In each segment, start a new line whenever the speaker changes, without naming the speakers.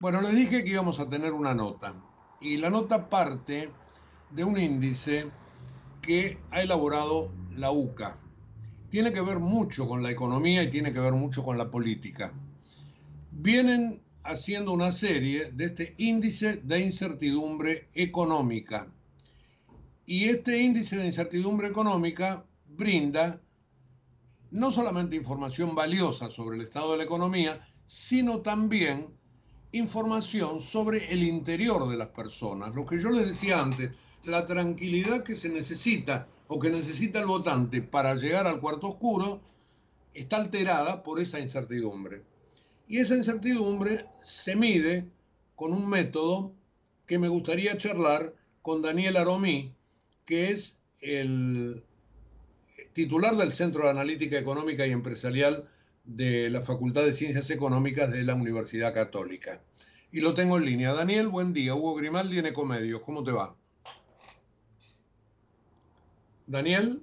Bueno, les dije que íbamos a tener una nota y la nota parte de un índice que ha elaborado la UCA. Tiene que ver mucho con la economía y tiene que ver mucho con la política. Vienen haciendo una serie de este índice de incertidumbre económica. Y este índice de incertidumbre económica brinda no solamente información valiosa sobre el estado de la economía, sino también información sobre el interior de las personas. Lo que yo les decía antes, la tranquilidad que se necesita o que necesita el votante para llegar al cuarto oscuro está alterada por esa incertidumbre. Y esa incertidumbre se mide con un método que me gustaría charlar con Daniel Aromí, que es el titular del Centro de Analítica Económica y Empresarial de la Facultad de Ciencias Económicas de la Universidad Católica. Y lo tengo en línea. Daniel, buen día. Hugo Grimaldi en Ecomedios. ¿Cómo te va? Daniel.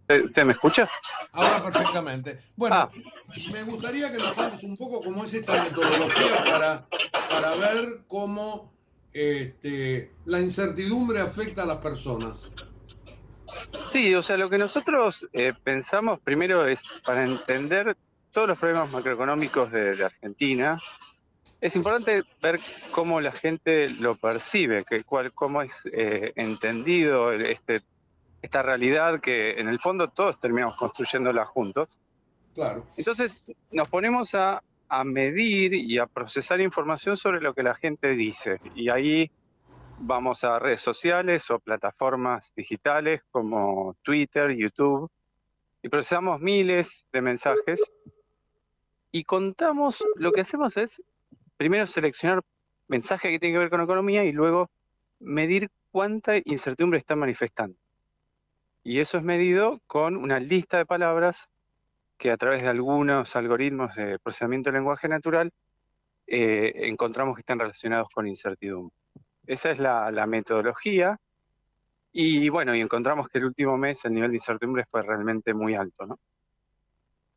¿Usted me escucha?
Ahora perfectamente. Bueno, me gustaría que nos cuentes un poco cómo es esta metodología para ver cómo la incertidumbre afecta a las personas.
Sí, o sea, lo que nosotros pensamos primero es, para entender todos los problemas macroeconómicos de Argentina, es importante ver cómo la gente lo percibe, cómo es entendido esta realidad que en el fondo todos terminamos construyéndola juntos.
Claro.
Entonces nos ponemos a medir y a procesar información sobre lo que la gente dice. Y ahí vamos a redes sociales o plataformas digitales como Twitter, YouTube, y procesamos miles de mensajes y contamos, lo que hacemos es primero seleccionar mensajes que tienen que ver con economía y luego medir cuánta incertidumbre están manifestando. Y eso es medido con una lista de palabras que a través de algunos algoritmos de procesamiento de lenguaje natural encontramos que están relacionados con incertidumbre. Esa es la metodología. Y bueno, y encontramos que el último mes el nivel de incertidumbre fue realmente muy alto, ¿no?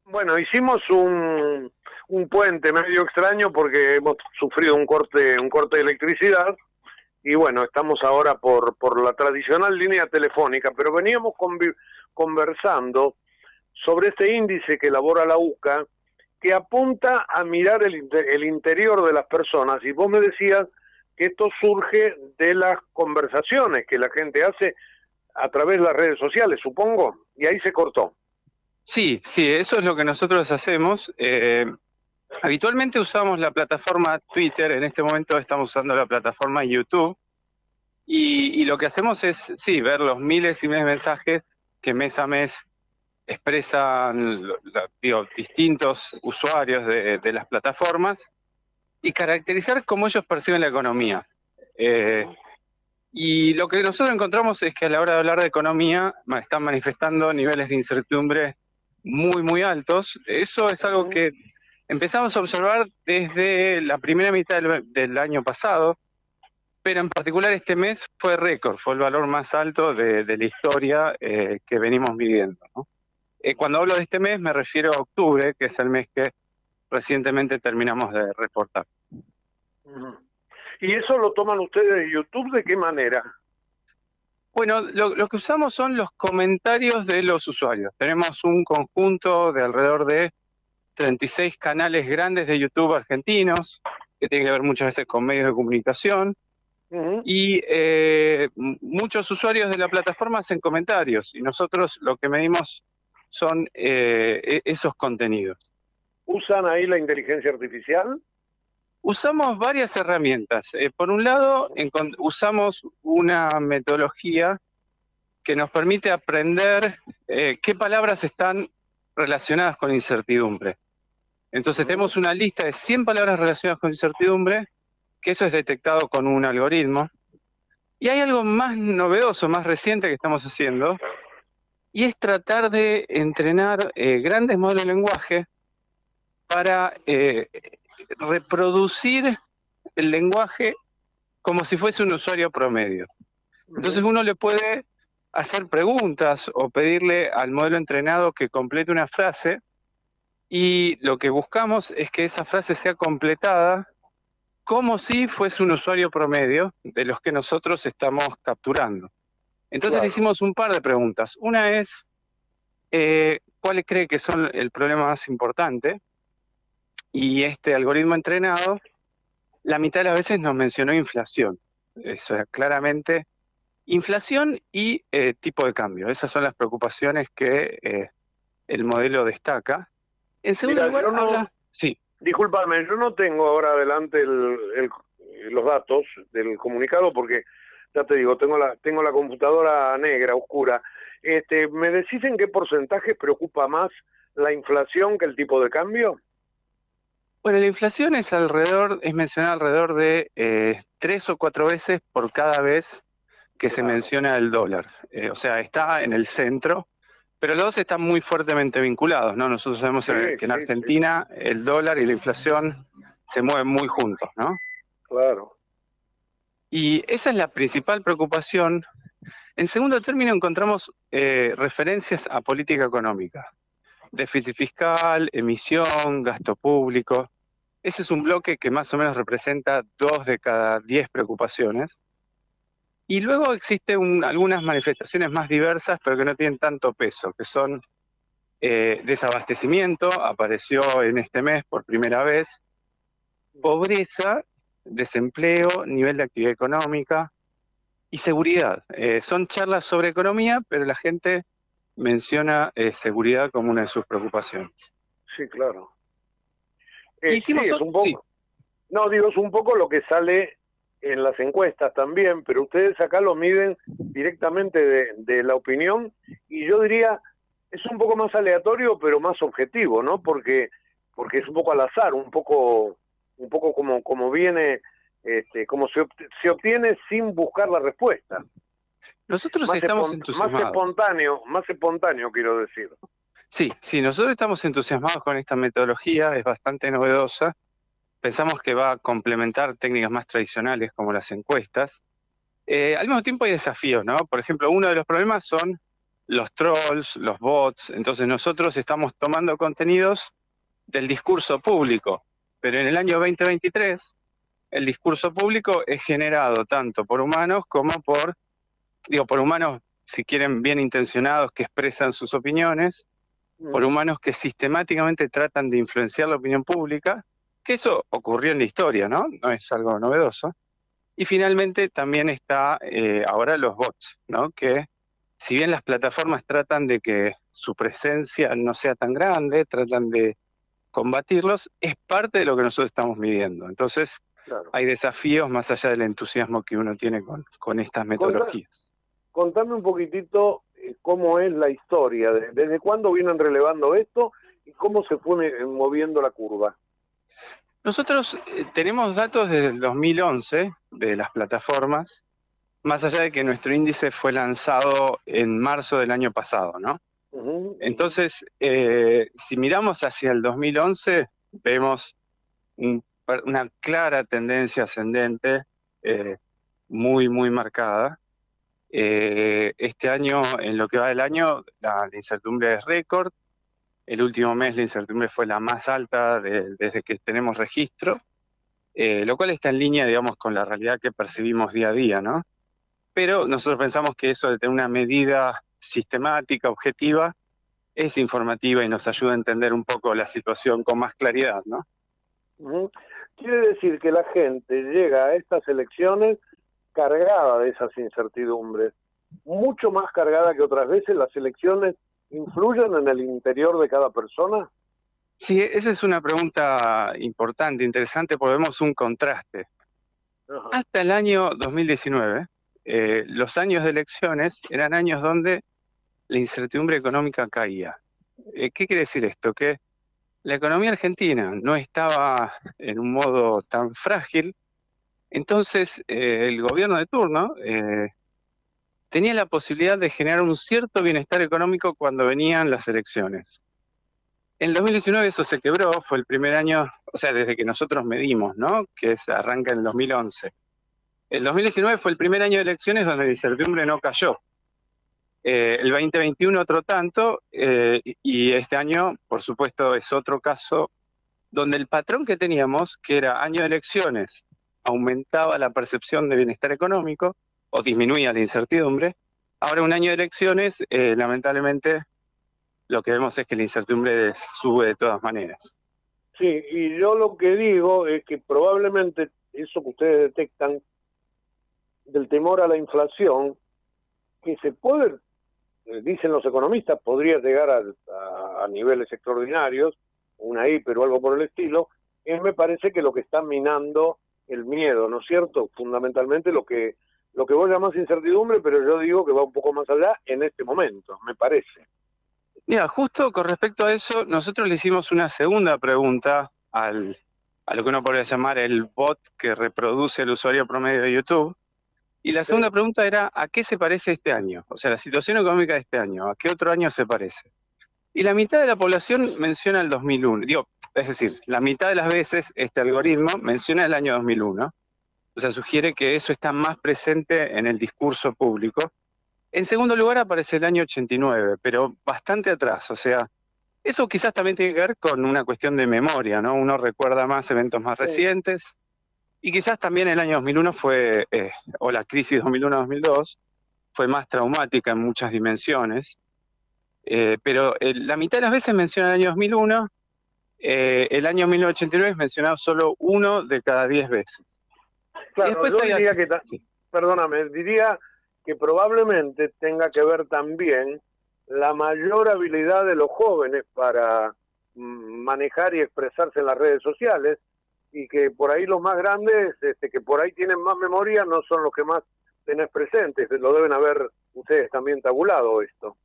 Bueno, hicimos un puente medio extraño porque hemos sufrido un corte de electricidad y bueno, estamos ahora por la tradicional línea telefónica, pero veníamos conversando sobre este índice que elabora la UCA que apunta a mirar el interior de las personas, y vos me decías que esto surge de las conversaciones que la gente hace a través de las redes sociales, supongo, y ahí se cortó.
Sí, eso es lo que nosotros hacemos. Habitualmente usamos la plataforma Twitter, en este momento estamos usando la plataforma YouTube, y lo que hacemos es, ver los miles y miles de mensajes que mes a mes expresan distintos usuarios de las plataformas y caracterizar cómo ellos perciben la economía. Y lo que nosotros encontramos es que a la hora de hablar de economía están manifestando niveles de incertidumbre muy, muy altos. Eso es algo que empezamos a observar desde la primera mitad del año pasado, pero en particular este mes fue récord, fue el valor más alto de la historia que venimos viviendo, ¿no? Cuando hablo de este mes me refiero a octubre, que es el mes que recientemente terminamos de reportar.
¿Y eso lo toman ustedes de YouTube? ¿De qué manera?
Bueno, lo que usamos son los comentarios de los usuarios. Tenemos un conjunto de alrededor de 36 canales grandes de YouTube argentinos, que tienen que ver muchas veces con medios de comunicación, y muchos usuarios de la plataforma hacen comentarios, y nosotros lo que medimos son esos contenidos.
¿Usan ahí la inteligencia artificial?
Usamos varias herramientas. Por un lado, usamos una metodología que nos permite aprender qué palabras están relacionadas con incertidumbre. Entonces tenemos una lista de 100 palabras relacionadas con incertidumbre, que eso es detectado con un algoritmo. Y hay algo más novedoso, más reciente que estamos haciendo, y es tratar de entrenar grandes modelos de lenguaje para reproducir el lenguaje como si fuese un usuario promedio. Entonces uno le puede hacer preguntas o pedirle al modelo entrenado que complete una frase, y lo que buscamos es que esa frase sea completada como si fuese un usuario promedio de los que nosotros estamos capturando. Entonces
Claro.
le hicimos un par de preguntas. Una es, ¿cuál cree que son el problema más importante? Y este algoritmo entrenado, la mitad de las veces nos mencionó inflación. Eso es claramente inflación y tipo de cambio. Esas son las preocupaciones que el modelo destaca. En segundo
Mira,
lugar,
yo no,
habla... Sí.
discúlpame, yo no tengo ahora adelante los datos del comunicado porque, ya te digo, tengo la computadora negra, oscura. ¿Me decís en qué porcentaje preocupa más la inflación que el tipo de cambio?
Bueno, la inflación es mencionada alrededor de 3 o 4 veces por cada vez que se
Claro.
menciona el dólar. O sea, está en el centro, pero los dos están muy fuertemente vinculados, ¿no? Nosotros sabemos
Sí,
que en
sí, sí,
Argentina el dólar y la inflación se mueven muy juntos, ¿no?
claro.
Y esa es la principal preocupación. En segundo término, encontramos referencias a política económica. Déficit fiscal, emisión, gasto público. Ese es un bloque que más o menos representa 2 de cada 10 preocupaciones. Y luego existen algunas manifestaciones más diversas, pero que no tienen tanto peso, que son desabastecimiento, apareció en este mes por primera vez, pobreza, desempleo, nivel de actividad económica y seguridad. Son charlas sobre economía, pero la gente menciona seguridad como una de sus preocupaciones.
Sí, claro. Sí,
Hicimos
es un poco.
sí.
No, digo, es un poco lo que sale en las encuestas también, pero ustedes acá lo miden directamente de la opinión y yo diría, es un poco más aleatorio, pero más objetivo, ¿no? Porque es un poco al azar, un poco como viene, como se obtiene sin buscar la respuesta.
Nosotros estamos entusiasmados.
Más espontáneo quiero decir.
Sí, nosotros estamos entusiasmados con esta metodología, es bastante novedosa. Pensamos que va a complementar técnicas más tradicionales como las encuestas. Al mismo tiempo hay desafíos, ¿no? Por ejemplo, uno de los problemas son los trolls, los bots. Entonces nosotros estamos tomando contenidos del discurso público, pero en el año 2023 el discurso público es generado tanto por humanos como por humanos, si quieren, bien intencionados que expresan sus opiniones, por humanos que sistemáticamente tratan de influenciar la opinión pública, que eso ocurrió en la historia, ¿no? No es algo novedoso. Y finalmente también está ahora los bots, ¿no? Que si bien las plataformas tratan de que su presencia no sea tan grande, tratan de combatirlos, es parte de lo que nosotros estamos midiendo. Entonces,
Claro.
hay desafíos más allá del entusiasmo que uno tiene con estas metodologías.
Contame un poquitito cómo es la historia, desde cuándo vienen relevando esto y cómo se fue moviendo la curva.
Nosotros tenemos datos desde el 2011 de las plataformas, más allá de que nuestro índice fue lanzado en marzo del año pasado, ¿no? Entonces, si miramos hacia el 2011, vemos una clara tendencia ascendente, muy, muy marcada. Este año, en lo que va del año, la incertidumbre es récord. El último mes la incertidumbre fue la más alta desde que tenemos registro, lo cual está en línea, digamos, con la realidad que percibimos día a día, ¿no? Pero nosotros pensamos que eso de tener una medida sistemática, objetiva, es informativa y nos ayuda a entender un poco la situación con más claridad, ¿no?
Quiere decir que la gente llega a estas elecciones cargada de esas incertidumbres, mucho más cargada que otras veces. ¿Las elecciones influyen en el interior de cada persona?
Sí, esa es una pregunta importante, interesante, porque vemos un contraste. Ajá. Hasta el año 2019, los años de elecciones eran años donde la incertidumbre económica caía. ¿Qué quiere decir esto? Que la economía argentina no estaba en un modo tan frágil, entonces el gobierno de turno tenía la posibilidad de generar un cierto bienestar económico cuando venían las elecciones. En 2019 eso se quebró, fue el primer año, o sea, desde que nosotros medimos, ¿no? Que arranca en el 2011. El 2019 fue el primer año de elecciones donde la incertidumbre no cayó. El 2021 otro tanto, y este año, por supuesto, es otro caso donde el patrón que teníamos, que era año de elecciones, aumentaba la percepción de bienestar económico o disminuía la incertidumbre. Ahora, un año de elecciones, lamentablemente, lo que vemos es que la incertidumbre sube de todas maneras.
Sí, y yo lo que digo es que probablemente eso que ustedes detectan del temor a la inflación, que se puede, dicen los economistas, podría llegar a niveles extraordinarios, una hiper o algo por el estilo, me parece que lo que está minando el miedo, ¿no es cierto? Fundamentalmente lo que vos llamás incertidumbre, pero yo digo que va un poco más allá en este momento, me parece.
Mira, justo con respecto a eso, nosotros le hicimos una segunda pregunta a lo que uno podría llamar el bot que reproduce el usuario promedio de YouTube. Y la segunda pregunta era, ¿a qué se parece este año? O sea, la situación económica de este año, ¿a qué otro año se parece? Y la mitad de la población menciona el 2001. Es decir, la mitad de las veces este algoritmo menciona el año 2001. O sea, sugiere que eso está más presente en el discurso público. En segundo lugar aparece el año 89, pero bastante atrás. O sea, eso quizás también tiene que ver con una cuestión de memoria, ¿no? Uno recuerda más eventos más recientes. Y quizás también el año 2001 fue, o la crisis 2001-2002, fue más traumática en muchas dimensiones. Pero la mitad de las veces menciona el año 2001, el año 1989 es mencionado solo 1 de cada 10 veces.
Claro, yo diría que,
sí.
Perdóname, diría que probablemente tenga que ver también la mayor habilidad de los jóvenes para manejar y expresarse en las redes sociales, y que por ahí los más grandes, que por ahí tienen más memoria, no son los que más tenés presentes. Lo deben haber ustedes también tabulado esto.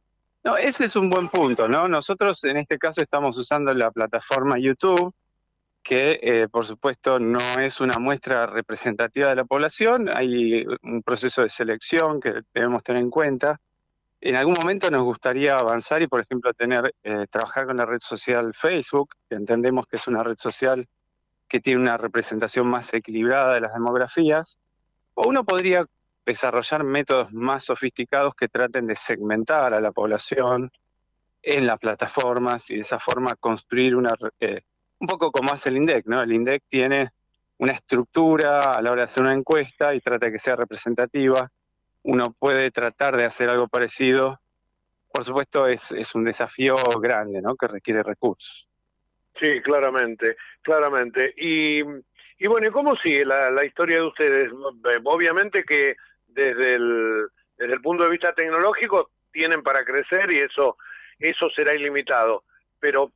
No, ese es un buen punto, ¿no? Nosotros en este caso estamos usando la plataforma YouTube, que por supuesto no es una muestra representativa de la población. Hay un proceso de selección que debemos tener en cuenta. En algún momento nos gustaría avanzar y, por ejemplo, trabajar con la red social Facebook, que entendemos que es una red social que tiene una representación más equilibrada de las demografías, o uno podría desarrollar métodos más sofisticados que traten de segmentar a la población en las plataformas y de esa forma construir un poco como hace el INDEC, ¿no? El INDEC tiene una estructura a la hora de hacer una encuesta y trata de que sea representativa. Uno puede tratar de hacer algo parecido. Por supuesto, es un desafío grande, ¿no? Que requiere recursos.
Sí, claramente. Y bueno, ¿y cómo sigue la historia de ustedes? Obviamente que desde el punto de vista tecnológico tienen para crecer y eso será ilimitado, pero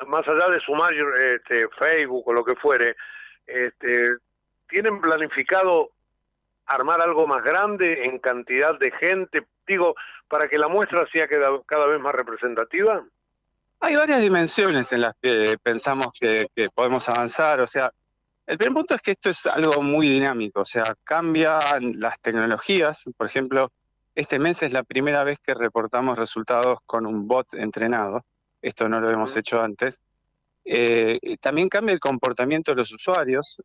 más allá de sumar Facebook o lo que fuere, ¿tienen planificado armar algo más grande en cantidad de gente? Digo, para que la muestra sea cada vez más representativa.
Hay varias dimensiones en las que pensamos que podemos avanzar. O sea, el primer punto es que esto es algo muy dinámico. O sea, cambian las tecnologías. Por ejemplo, este mes es la primera vez que reportamos resultados con un bot entrenado. Esto no lo hemos hecho antes. También cambia el comportamiento de los usuarios.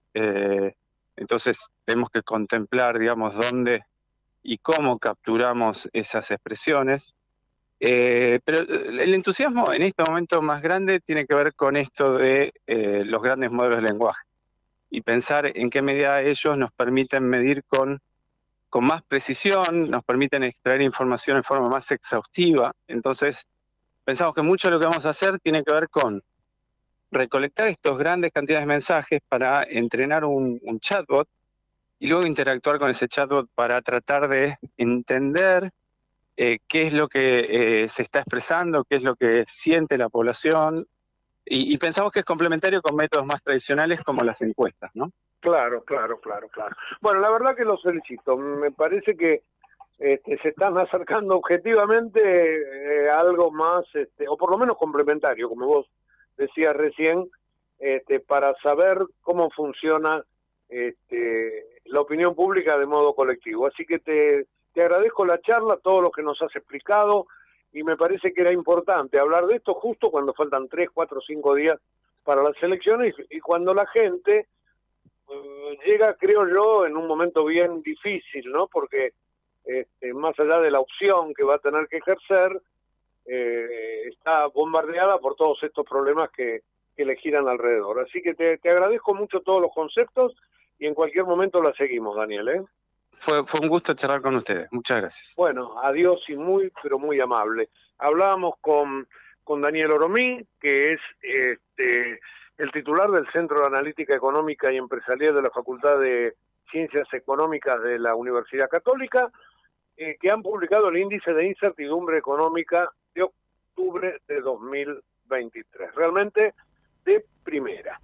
Entonces, tenemos que contemplar, digamos, dónde y cómo capturamos esas expresiones. Pero el entusiasmo en este momento más grande tiene que ver con esto de los grandes modelos de lenguaje y pensar en qué medida ellos nos permiten medir con más precisión, nos permiten extraer información en forma más exhaustiva. Entonces, pensamos que mucho de lo que vamos a hacer tiene que ver con recolectar estas grandes cantidades de mensajes para entrenar un chatbot y luego interactuar con ese chatbot para tratar de entender qué es lo que se está expresando, qué es lo que siente la población, y pensamos que es complementario con métodos más tradicionales como las encuestas, ¿no?
Claro. Bueno, la verdad que los felicito. Me parece que se están acercando objetivamente a algo más, o por lo menos complementario, como vos decías recién, para saber cómo funciona la opinión pública de modo colectivo. Así que te agradezco la charla, todo lo que nos has explicado, y me parece que era importante hablar de esto justo cuando faltan 3, 4, 5 días para las elecciones y cuando la gente llega, creo yo, en un momento bien difícil, ¿no? Porque más allá de la opción que va a tener que ejercer, está bombardeada por todos estos problemas que le giran alrededor. Así que te agradezco mucho todos los conceptos y en cualquier momento la seguimos, Daniel, ¿eh?
Fue un gusto charlar con ustedes. Muchas gracias.
Bueno, adiós y muy, pero muy amable. Hablábamos con Daniel Oromí, que es el titular del Centro de Analítica Económica y Empresarial de la Facultad de Ciencias Económicas de la Universidad Católica, que han publicado el índice de incertidumbre económica de octubre de 2023. Realmente de primera.